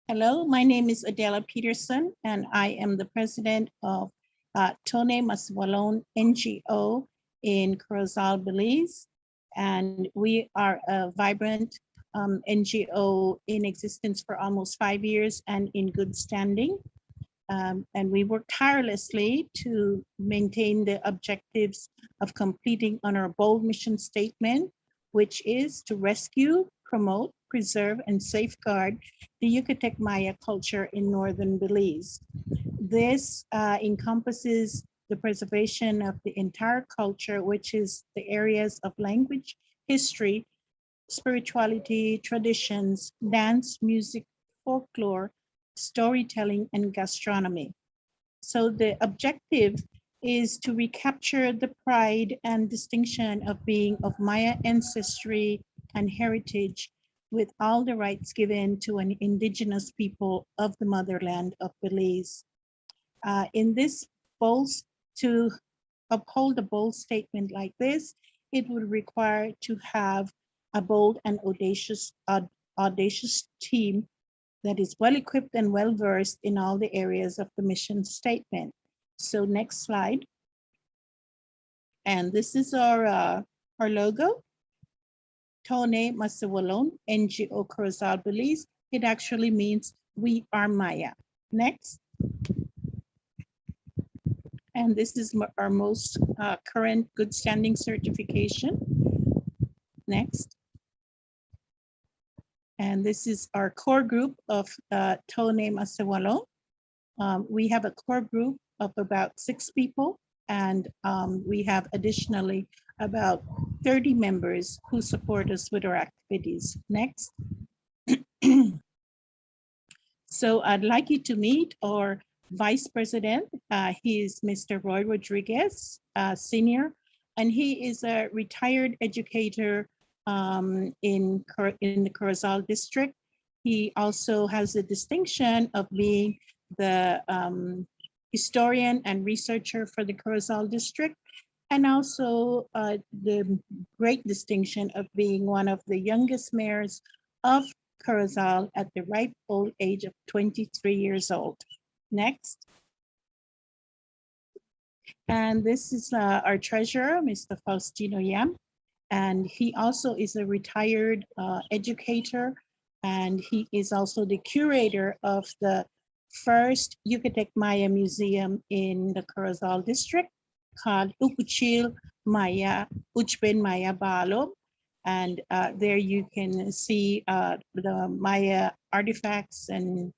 Hello, my name is Adela Peterson, and I am the president of Tone Masehualoon NGO in Corozal, Belize. And we are a vibrant NGO in existence for almost 5 years and in good standing. And we work tirelessly to maintain the objectives of completing on our bold mission statement, which is to rescue, promote, preserve, and safeguard the Yucatec Maya culture in northern Belize. This encompasses the preservation of the entire culture, which is the areas of language, history, spirituality, traditions, dance, music, folklore, storytelling, and gastronomy. So the objective is to recapture the pride and distinction of being of Maya ancestry and heritage with all the rights given to an indigenous people of the motherland of Belize. In this bold, to uphold a bold statement like this, it would require to have a bold and audacious team that is well equipped and well versed in all the areas of the mission statement. So next slide. And this is our logo. Tone Masehualoon NGO Corozal Belize. It actually means we are Maya. Next. And this is our most current good standing certification. Next. And this is our core group of Tone Masehualoon. We have a core group of about 6 people, and we have additionally about 30 members who support us with our activities. Next. So I'd like you to meet our Vice President. He is Mr. Roy Rodriguez, Senior, and he is a retired educator in the Corozal district. He also has the distinction of being the historian and researcher for the Corozal district, and also the great distinction of being one of the youngest mayors of Corozal at the ripe old age of 23 years old. Next. And this is our treasurer, Mr. Faustino Yam. And he also is a retired educator, and he is also the curator of the first Yucatec Maya Museum in the Corozal district called Ukuchil Maya, Uchben Maya Balo. And there you can see the Maya artifacts and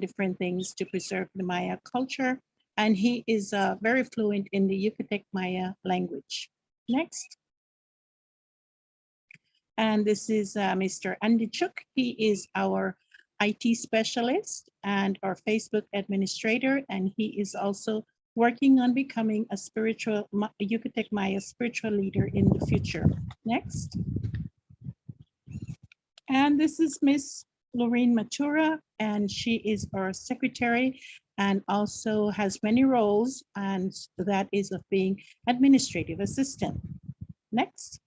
different things to preserve the Maya culture. And he is very fluent in the Yucatec Maya language. Next. And this is Mr. Andy Chuk. He is our IT specialist and our Facebook administrator, and he is also working on becoming a Yucatec Maya spiritual leader in the future. Next. And this is Miss Lorraine Matura, and she is our secretary and also has many roles, and that is of being administrative assistant. Next.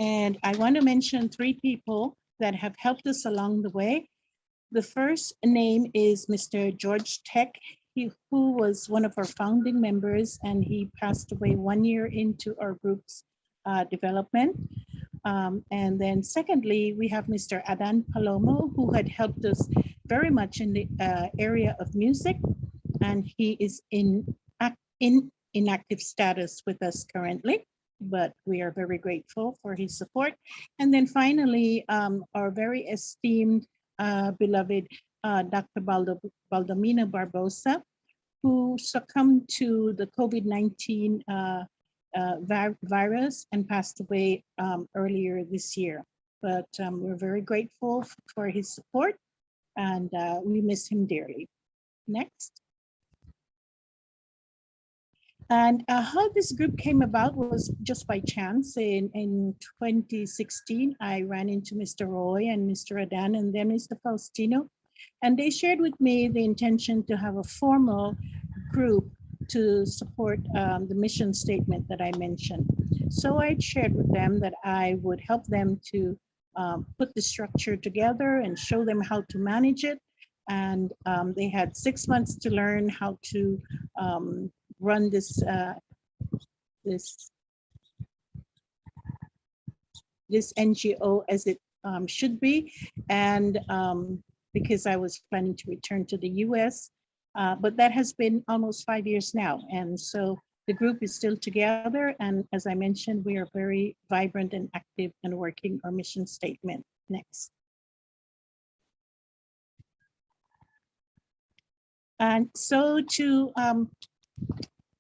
And I want to mention 3 people that have helped us along the way. The first name is Mr. George Tech, who was one of our founding members, and he passed away 1 year into our group's development. And then secondly, we have Mr. Adan Palomo, who had helped us very much in the area of music, and he is in inactive status with us currently, but we are very grateful for his support. And then finally, our very esteemed, beloved Dr. Baldomino Barbosa, who succumbed to the COVID-19 virus and passed away earlier this year. But we're very grateful for his support, and we miss him dearly. Next. And how this group came about was just by chance. In 2016, I ran into Mr. Roy and Mr. Adan and then Mr. Faustino, and they shared with me the intention to have a formal group to support the mission statement that I mentioned. So I shared with them that I would help them to put the structure together and show them how to manage it. And they had 6 months to learn how to run this NGO as it should be. And because I was planning to return to the US, but that has been almost 5 years now. And so the group is still together. And as I mentioned, we are very vibrant and active and working our mission statement. Next. And so to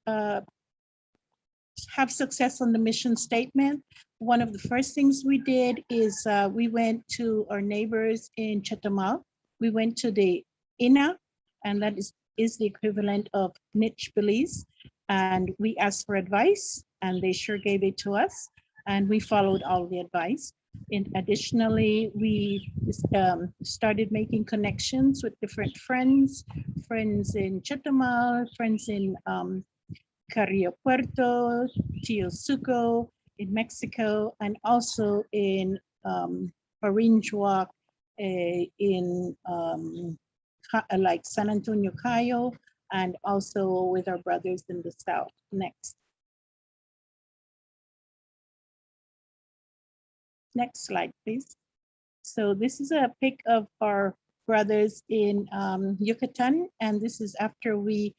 have success on the mission statement, one of the first things we did is we went to our neighbors in Chetumal. We went to the INA, and that is the equivalent of niche Belize. And we asked for advice, and they sure gave it to us. And we followed all the advice. And additionally, we started making connections with different friends in Chetumal, friends in Carrillo Puerto, Tiosuco in Mexico, and also in Orinjuak in like San Antonio, Cayo, and also with our brothers in the South. Next. Next slide, please. So this is a pic of our brothers in Yucatan, and this is after we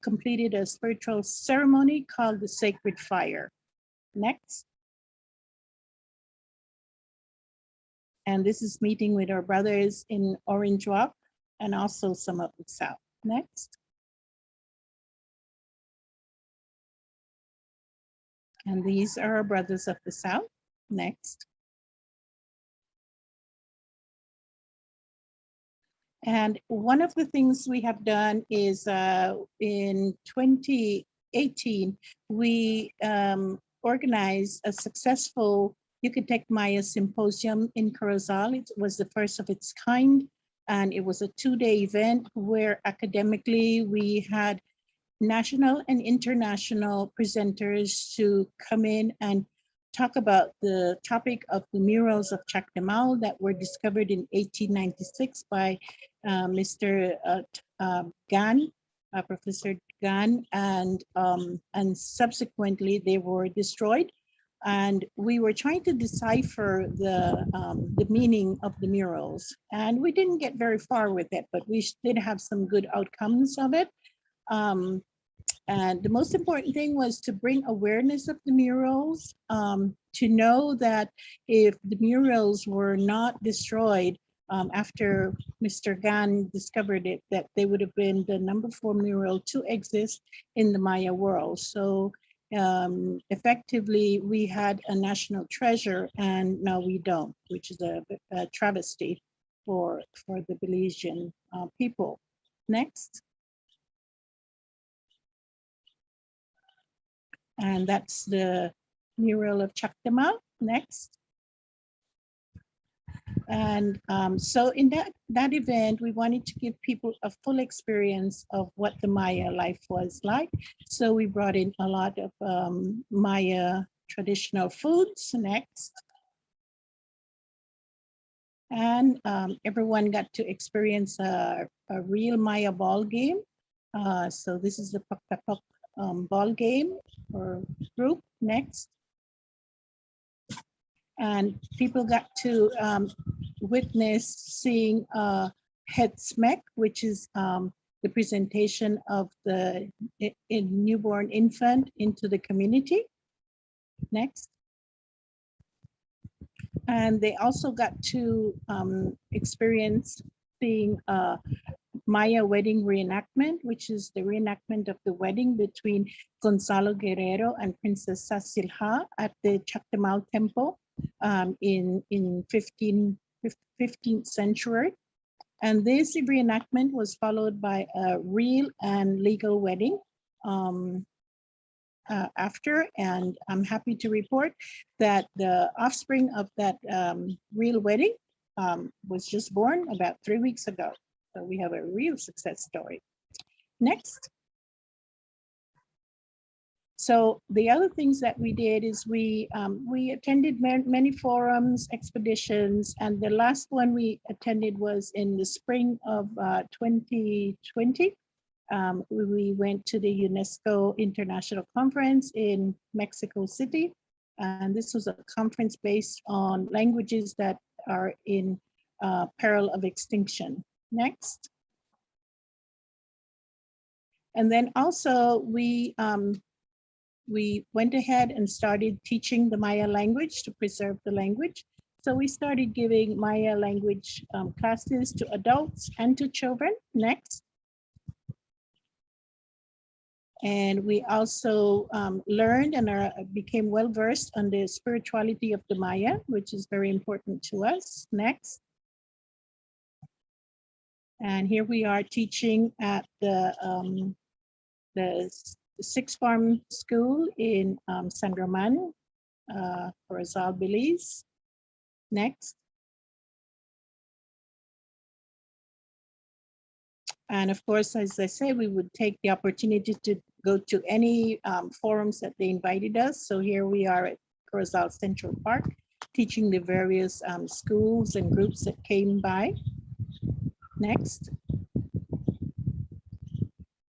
completed a spiritual ceremony called the Sacred Fire. Next. And this is meeting with our brothers in Orinjuak and also some of the South. Next. And these are our brothers of the South. Next. And one of the things we have done is in 2018, we organized a successful Yucatec Maya Symposium in Corozal. It was the first of its kind, and it was a 2-day event where academically we had national and international presenters to come in and talk about the topic of the murals of Chactamal that were discovered in 1896 by Mr. Gan, Professor Gan, and subsequently they were destroyed. And we were trying to decipher the meaning of the murals, and we didn't get very far with it, but we did have some good outcomes of it. And the most important thing was to bring awareness of the murals, to know that if the murals were not destroyed after Mr. Gan discovered it, that they would have been the #4 mural to exist in the Maya world. So effectively, we had a national treasure, and now we don't, which is a travesty for the Belizean people. Next. And that's the mural of Chactamal. Next. And so in that event, we wanted to give people a full experience of what the Maya life was like. So we brought in a lot of Maya traditional foods. Next. And everyone got to experience a real Maya ball game. So this is the Pok ball game or group. Next. And people got to witness seeing head smek, which is the presentation of the newborn infant into the community. Next. And they also got to experience seeing Maya wedding reenactment, which is the reenactment of the wedding between Gonzalo Guerrero and Princess Sasilha at the Chactamal Temple in 15th century. And this reenactment was followed by a real and legal wedding after, and I'm happy to report that the offspring of that real wedding was just born about 3 weeks ago. So we have a real success story. Next. So the other things that we did is we attended many forums, expeditions, and the last one we attended was in the spring of 2020. We went to the UNESCO International Conference in Mexico City, and this was a conference based on languages that are in peril of extinction. Next. And then also we went ahead and started teaching the Maya language to preserve the language. So we started giving Maya language classes to adults and to children. Next. And we also learned and became well-versed on the spirituality of the Maya, which is very important to us. Next. And here we are teaching at the sixth farm school in San Roman, Corozal, Belize. Next. And of course, as I say, we would take the opportunity to go to any forums that they invited us. So here we are at Corozal Central Park, teaching the various schools and groups that came by. Next.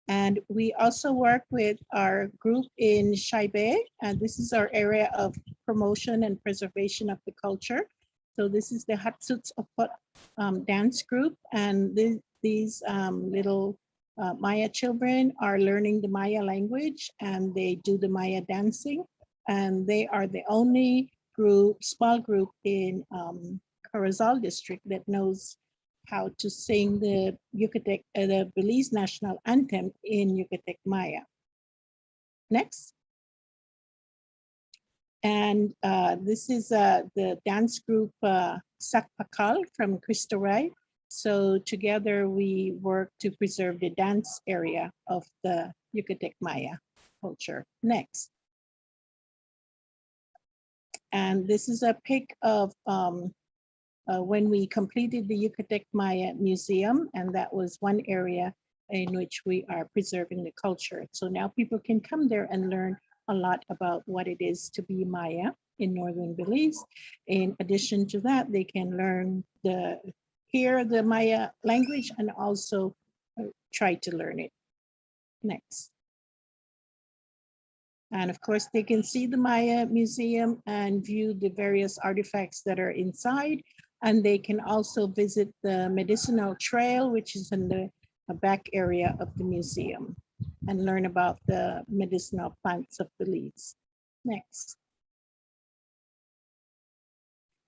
And we also work with our group in Shaibe, and this is our area of promotion and preservation of the culture. So this is the Hatsuts dance group, and these little Maya children are learning the Maya language, and they do the Maya dancing, and they are the only small group in Corozal district that knows how to sing the Yucatec, the Belize national anthem in Yucatec Maya. Next. And this is the dance group Sakpakal from Cristo Rey. So together we work to preserve the dance area of the Yucatec Maya culture. Next. And this is a pic of when we completed the Yucatec Maya Museum, and that was one area in which we are preserving the culture. So now people can come there and learn a lot about what it is to be Maya in Northern Belize. In addition to that, they can learn hear the Maya language and also try to learn it. Next. And of course, they can see the Maya Museum and view the various artifacts that are inside. And they can also visit the medicinal trail, which is in the back area of the museum, and learn about the medicinal plants of Belize. Next.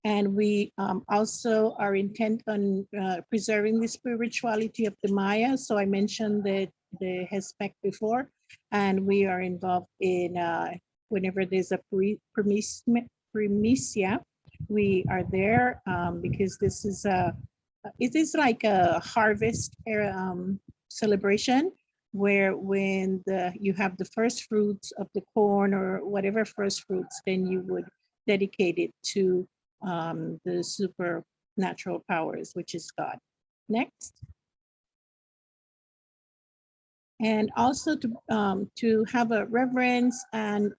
And we also are intent on preserving the spirituality of the Maya. So I mentioned the HESPEC before, and we are involved in whenever there's a primicia, we are there because this is it is like a harvest celebration where when you have the first fruits of the corn or whatever first fruits, then you would dedicate it to the supernatural powers, which is God. Next. And also to have a reverence and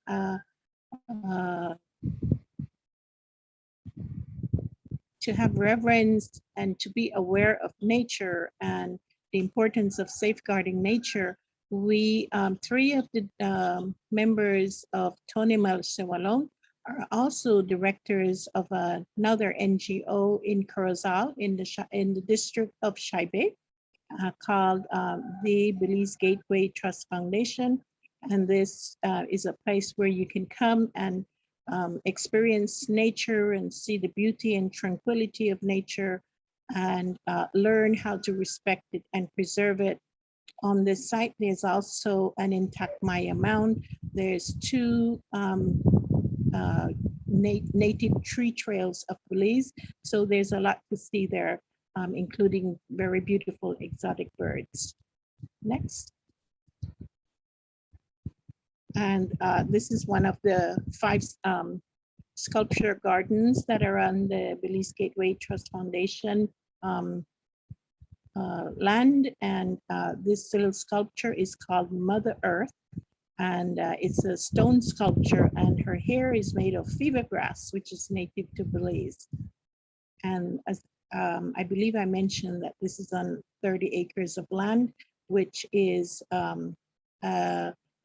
to be aware of nature and the importance of safeguarding nature. We, three of the members of Masehualoon are also directors of another NGO in Corozal in the district of Shaibe called the Belize Gateway Trust Foundation. And this is a place where you can come and experience nature and see the beauty and tranquility of nature and learn how to respect it and preserve it. On this site, there's also an intact Maya mound. There's two native tree trails of Belize. So there's a lot to see there, including very beautiful exotic birds. Next. And this is one of the 5 sculpture gardens that are on the Belize Gateway Trust Foundation land. And this little sculpture is called Mother Earth. And it's a stone sculpture, and her hair is made of fever grass, which is native to Belize. And as I believe I mentioned that this is on 30 acres of land, which is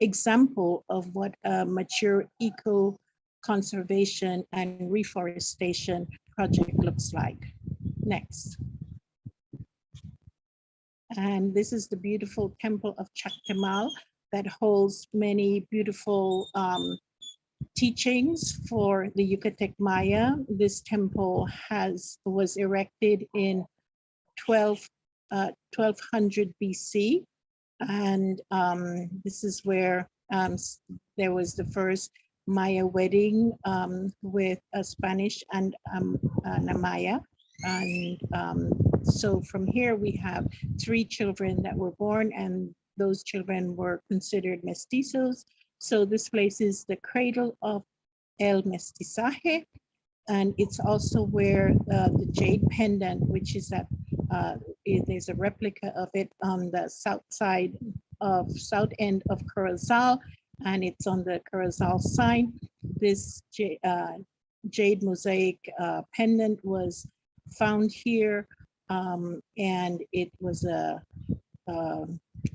example of what a mature eco conservation and reforestation project looks like. Next. And this is the beautiful temple of Chactamal that holds many beautiful teachings for the Yucatec Maya. This temple was erected in 1200 BC. And this is where there was the first Maya wedding with a Spanish and a Maya. And so from here we have 3 children that were born, and those children were considered mestizos. So this place is the cradle of El Mestizaje. And it's also where the jade pendant, which is at, there's a replica of it on the south end of Corozal, and it's on the Corozal sign. This jade mosaic pendant was found here, and it was a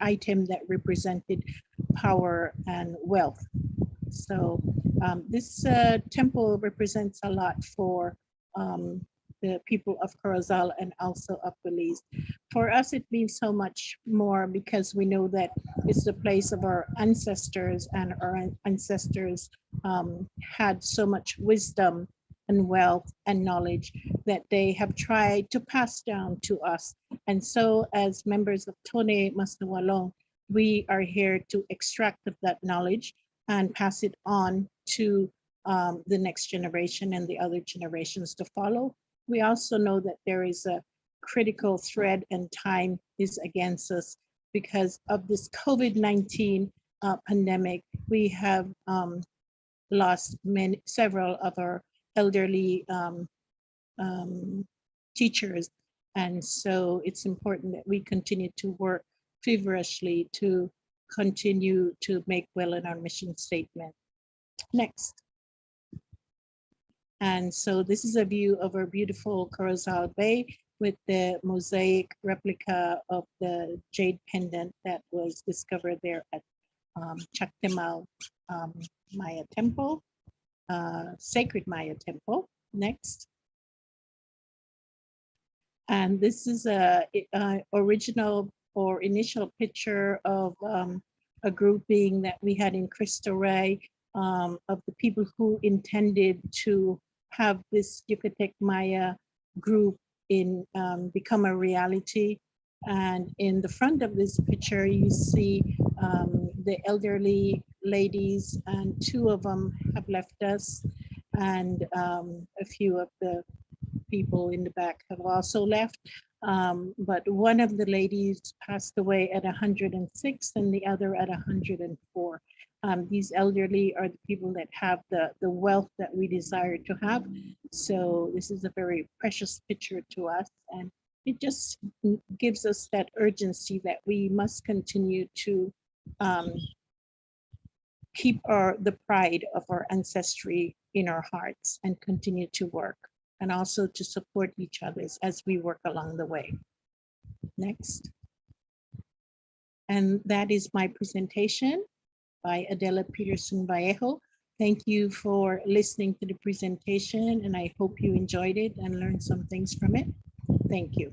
item that represented power and wealth. So this temple represents a lot for the people of Corozal and also of Belize. For us, it means so much more because we know that it's the place of our ancestors, and our ancestors had so much wisdom and wealth and knowledge that they have tried to pass down to us. And so as members of Tone Masehualoon, we are here to extract that knowledge and pass it on to the next generation and the other generations to follow. We also know that there is a critical thread, and time is against us because of this COVID-19 pandemic. We have lost several of our elderly teachers. And so it's important that we continue to work feverishly to continue to make well in our mission statement. Next. And so this is a view of our beautiful Corozal Bay with the mosaic replica of the jade pendant that was discovered there at Chactamal Maya Temple, Sacred Maya Temple. Next. And this is a original or initial picture of a grouping that we had in Cristo Rey of the people who intended to have this Yucatec Maya group become a reality. And in the front of this picture, you see the elderly ladies, and 2 of them have left us, and a few of the people in the back have also left. But one of the ladies passed away at 106 and the other at 104. These elderly are the people that have the wealth that we desire to have. So this is a very precious picture to us, and it just gives us that urgency that we must continue to keep the pride of our ancestry in our hearts and continue to work, and also to support each other as we work along the way. Next. And that is my presentation by Adela Peterson Vallejo. Thank you for listening to the presentation, and I hope you enjoyed it and learned some things from it. Thank you.